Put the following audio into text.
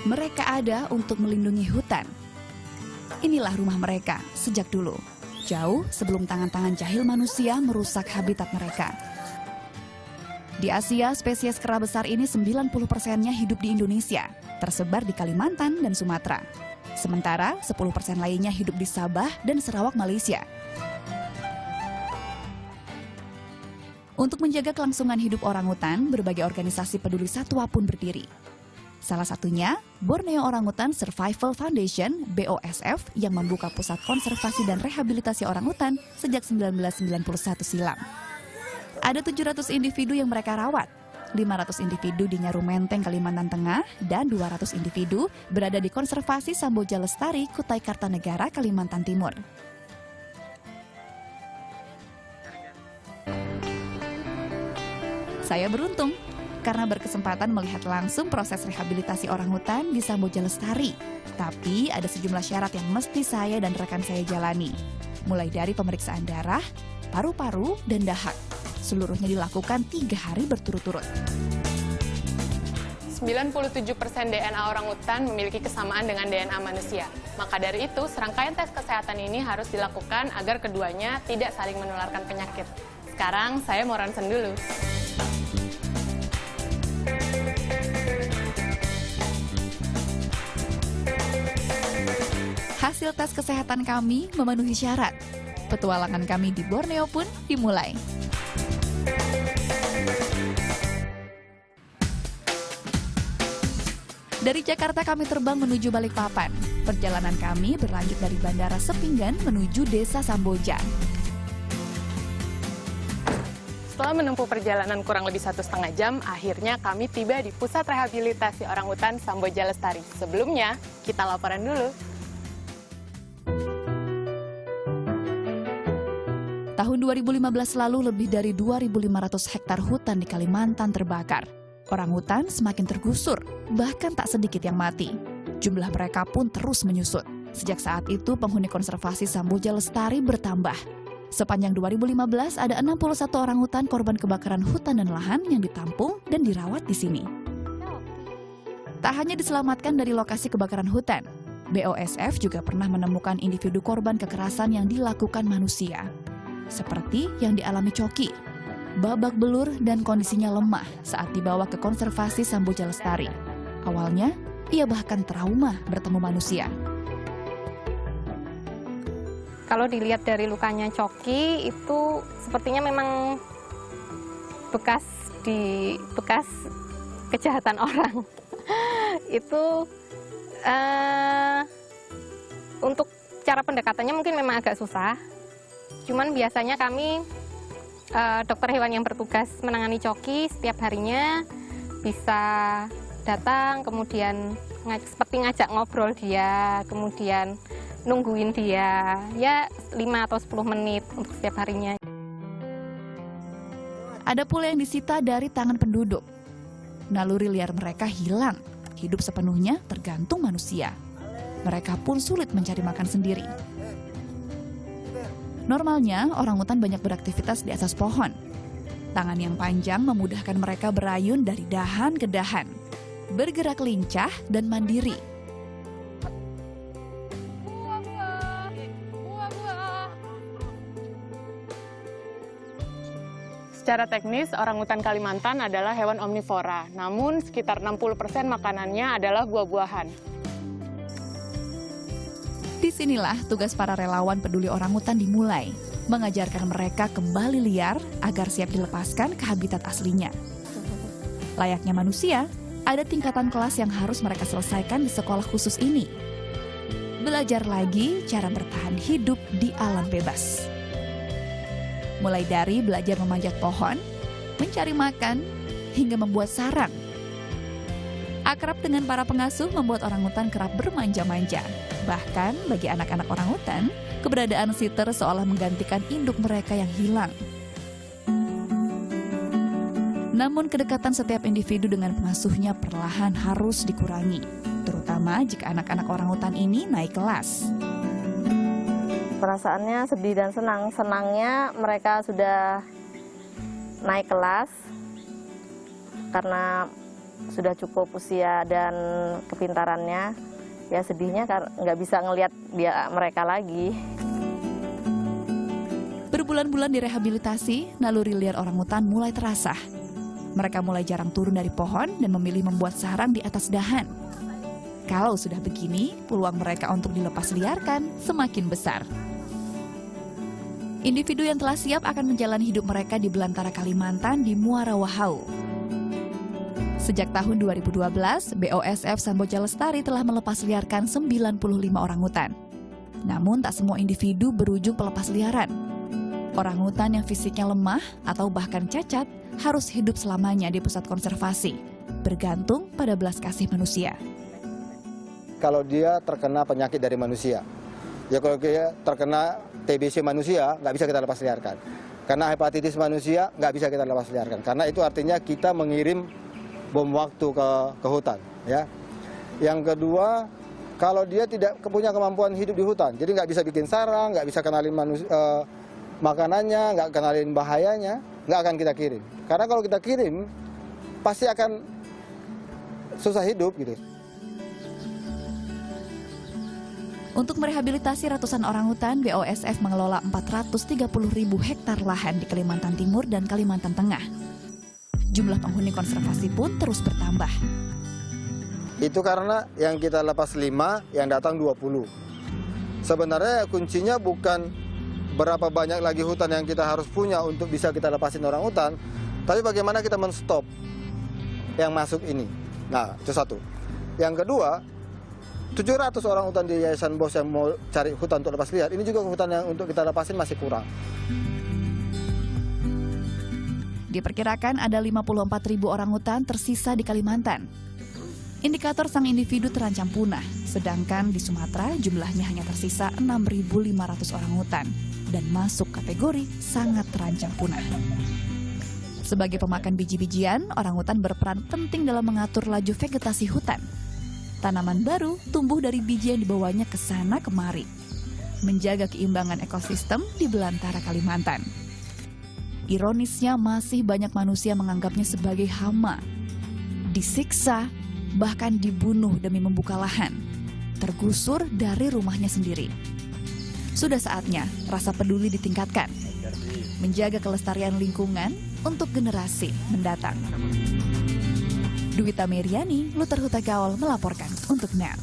Mereka ada untuk melindungi hutan. Inilah rumah mereka sejak dulu, jauh sebelum tangan-tangan jahil manusia merusak habitat mereka. Di Asia, spesies kera besar ini 90%-nya hidup di Indonesia, tersebar di Kalimantan dan Sumatera. Sementara 10% lainnya hidup di Sabah dan Sarawak, Malaysia. Untuk menjaga kelangsungan hidup orangutan, berbagai organisasi peduli satwa pun berdiri. Salah satunya, Borneo Orangutan Survival Foundation (BOSF) yang membuka pusat konservasi dan rehabilitasi orangutan sejak 1991 silam. Ada 700 individu yang mereka rawat, 500 individu di Nyaru Menteng, Kalimantan Tengah, dan 200 individu berada di konservasi Samboja Lestari, Kutai Kartanegara, Kalimantan Timur. Saya beruntung karena berkesempatan melihat langsung proses rehabilitasi orangutan di Samboja Lestari. Tapi ada sejumlah syarat yang mesti saya dan rekan saya jalani. Mulai dari pemeriksaan darah, paru-paru, dan dahak. Seluruhnya dilakukan 3 hari berturut-turut. 97% DNA orangutan memiliki kesamaan dengan DNA manusia. Maka dari itu, serangkaian tes kesehatan ini harus dilakukan agar keduanya tidak saling menularkan penyakit. Sekarang saya mau ronsen dulu. Hasil tes kesehatan kami memenuhi syarat. Petualangan kami di Borneo pun dimulai. Dari Jakarta kami terbang menuju Balikpapan. Perjalanan kami berlanjut dari Bandara Sepinggan menuju Desa Samboja. Setelah menempuh perjalanan kurang lebih 1,5 jam, akhirnya kami tiba di Pusat Rehabilitasi Orangutan Samboja Lestari. Sebelumnya, kita laporan dulu. Tahun 2015 lalu lebih dari 2.500 hektar hutan di Kalimantan terbakar. Orangutan semakin tergusur, bahkan tak sedikit yang mati. Jumlah mereka pun terus menyusut. Sejak saat itu penghuni konservasi Samboja Lestari bertambah. Sepanjang 2015 ada 61 orangutan korban kebakaran hutan dan lahan yang ditampung dan dirawat di sini. Tak hanya diselamatkan dari lokasi kebakaran hutan, BOSF juga pernah menemukan individu korban kekerasan yang dilakukan manusia. Seperti yang dialami Coki, babak belur dan kondisinya lemah saat dibawa ke konservasi Samboja Lestari. Awalnya, ia bahkan trauma bertemu manusia. Kalau dilihat dari lukanya Coki, itu sepertinya memang bekas kejahatan orang. Itu untuk cara pendekatannya mungkin memang agak susah. Cuman biasanya kami dokter hewan yang bertugas menangani Coki setiap harinya bisa datang, kemudian seperti ngajak ngobrol dia, kemudian nungguin dia, ya 5 atau 10 menit untuk setiap harinya. Ada pula yang disita dari tangan penduduk. Naluri liar mereka hilang, hidup sepenuhnya tergantung manusia. Mereka pun sulit mencari makan sendiri. Normalnya, orangutan banyak beraktivitas di atas pohon. Tangan yang panjang memudahkan mereka berayun dari dahan ke dahan, bergerak lincah dan mandiri. Secara teknis, orangutan Kalimantan adalah hewan omnivora, namun sekitar 60% makanannya adalah buah-buahan. Disinilah tugas para relawan peduli orangutan dimulai, mengajarkan mereka kembali liar agar siap dilepaskan ke habitat aslinya. Layaknya manusia, ada tingkatan kelas yang harus mereka selesaikan di sekolah khusus ini. Belajar lagi cara bertahan hidup di alam bebas. Mulai dari belajar memanjat pohon, mencari makan, hingga membuat sarang. Akrab dengan para pengasuh membuat orangutan kerap bermanja-manja. Bahkan bagi anak-anak orangutan, keberadaan sitter seolah menggantikan induk mereka yang hilang. Namun kedekatan setiap individu dengan pengasuhnya perlahan harus dikurangi, terutama jika anak-anak orangutan ini naik kelas. Perasaannya sedih dan senang. Senangnya mereka sudah naik kelas karena sudah cukup usia dan kepintarannya, ya sedihnya karena nggak bisa ngelihat mereka lagi. Berbulan-bulan direhabilitasi, naluri liar orangutan mulai terasa. Mereka mulai jarang turun dari pohon dan memilih membuat sarang di atas dahan. Kalau sudah begini, peluang mereka untuk dilepas liarkan semakin besar. Individu yang telah siap akan menjalani hidup mereka di belantara Kalimantan di Muara Wahau. Sejak tahun 2012, BOSF Samboja Lestari telah melepas liarkan 95 orangutan. Namun tak semua individu berujung pelepas liaran. Orangutan yang fisiknya lemah atau bahkan cacat harus hidup selamanya di pusat konservasi, bergantung pada belas kasih manusia. Kalau dia terkena penyakit dari manusia, ya kalau dia terkena TBC manusia, nggak bisa kita lepas liarkan. Karena hepatitis manusia, nggak bisa kita lepas liarkan. Karena itu artinya kita mengirim bom waktu ke hutan. Ya. Yang kedua, kalau dia tidak punya kemampuan hidup di hutan, jadi nggak bisa bikin sarang, nggak bisa kenalin makanannya, nggak kenalin bahayanya, nggak akan kita kirim. Karena kalau kita kirim, pasti akan susah hidup gitu. Untuk merehabilitasi ratusan orangutan, BOSF mengelola 430.000 hektar lahan di Kalimantan Timur dan Kalimantan Tengah. Jumlah penghuni konservasi pun terus bertambah. Itu karena yang kita lepas 5, yang datang 20. Sebenarnya kuncinya bukan berapa banyak lagi hutan yang kita harus punya untuk bisa kita lepasin orangutan, tapi bagaimana kita men-stop yang masuk ini. Nah, itu satu. Yang kedua, 700 orang hutan di Yayasan BOS yang mau cari hutan untuk lepas liar, ini juga hutan yang untuk kita lepasin masih kurang. Diperkirakan ada 54.000 orangutan tersisa di Kalimantan. Indikator sang individu terancam punah, sedangkan di Sumatera jumlahnya hanya tersisa 6.500 orangutan dan masuk kategori sangat terancam punah. Sebagai pemakan biji-bijian, orangutan berperan penting dalam mengatur laju vegetasi hutan. Tanaman baru tumbuh dari biji yang dibawanya ke sana kemari, menjaga keimbangan ekosistem di belantara Kalimantan. Ironisnya masih banyak manusia menganggapnya sebagai hama, disiksa, bahkan dibunuh demi membuka lahan, tergusur dari rumahnya sendiri. Sudah saatnya rasa peduli ditingkatkan, menjaga kelestarian lingkungan untuk generasi mendatang. Duwita Meriani, Luther Hutagaol melaporkan untuk NET.